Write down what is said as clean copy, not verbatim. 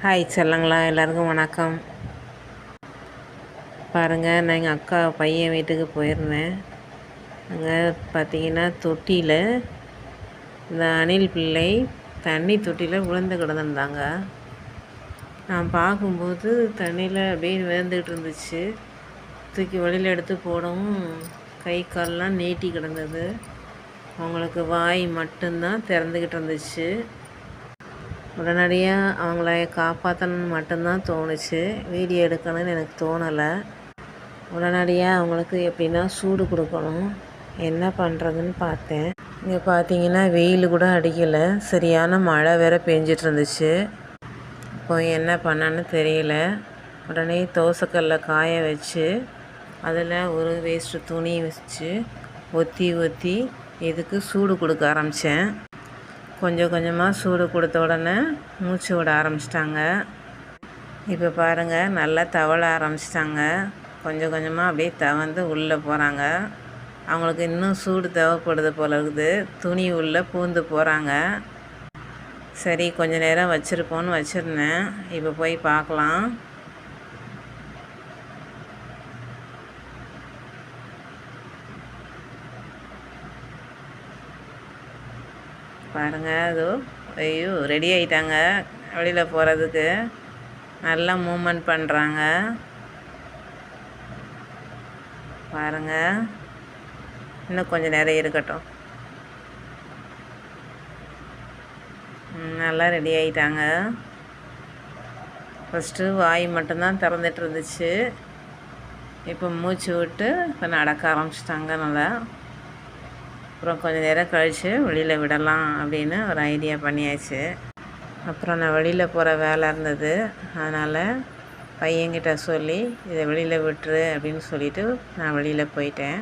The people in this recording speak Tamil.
ஹாய் செல்லங்களா, எல்லாருக்கும் வணக்கம். பாருங்கள், நான் எங்கள் அக்கா பையன் வீட்டுக்கு போயிருந்தேன். அங்கே பார்த்தீங்கன்னா தொட்டியில் இந்த அணில் பிள்ளை தண்ணி தொட்டியில் விழுந்து கிடந்துருந்தாங்க. நான் பார்க்கும்போது தண்ணியில் அப்படியே விழுந்துக்கிட்டு இருந்துச்சு. தூக்கி வெளியில் எடுத்து போடவும் கை கால்லாம் நீட்டி கிடந்தது. அவங்களுக்கு வாய் மட்டும்தான் திறந்துக்கிட்டு இருந்துச்சு. உடனடியாக அவங்கள காப்பாற்றணும்னு மட்டும்தான் தோணுச்சு. வீடியோ எடுக்கணும்னு எனக்கு தோணலை. உடனடியாக அவங்களுக்கு எப்படின்னா சூடு கொடுக்கணும். என்ன பண்ணுறதுன்னு பார்த்தேன். இங்கே பார்த்தீங்கன்னா வெயில் கூட அடிக்கலை, சரியான மழை வேறு பெஞ்சிட்டு இருந்துச்சு. இப்போ என்ன பண்ணன்னு தெரியல. உடனே தோசைக்கல்ல காய வச்சு அதில் ஒரு வேஸ்ட்டு துணி வச்சு ஒத்தி இதுக்கு சூடு கொடுக்க ஆரம்பித்தேன். கொஞ்சம் கொஞ்சமாக சூடு கொடுத்த உடனே மூச்சு விட ஆரம்பிச்சிட்டாங்க. இப்போ பாருங்கள், நல்லா தவள ஆரம்பிச்சிட்டாங்க. கொஞ்சம் கொஞ்சமாக அப்படியே தவந்து உள்ளே போகிறாங்க. அவங்களுக்கு இன்னும் சூடு தேவைப்படுது போல இருக்குது. துணி உள்ளே பூந்து போகிறாங்க. சரி, கொஞ்சம் நேரம் வச்சுருப்போன்னு வச்சுருந்தேன். இப்போ போய் பார்க்கலாம். பாருங்கள், அதோ ஐயோ ரெடி ஆகிட்டாங்க வெளியில் போகிறதுக்கு. நல்லா மூமெண்ட் பண்ணுறாங்க. பாருங்கள், இன்னும் கொஞ்சம் நேரம் இருக்கட்டும். நல்லா ரெடி ஆகிட்டாங்க. ஃபஸ்ட்டு வாய் மட்டும்தான் திறந்துட்டு இருந்துச்சு. இப்போ மூச்சு விட்டு இப்போ நடக்க ஆரம்பிச்சிட்டாங்க நல்லா. அப்புறம் கொஞ்சம் நேரம் கழித்து வெளியில் விடலாம் அப்படின்னு ஒரு ஐடியா பண்ணியாச்சு. அப்புறம் நான் வெளியில் போகிற வேலை இருந்தது. அதனால் பையன்கிட்ட சொல்லி இதை வெளியில் விட்டுரு அப்படின்னு சொல்லிவிட்டு நான் வெளியில் போயிட்டேன்.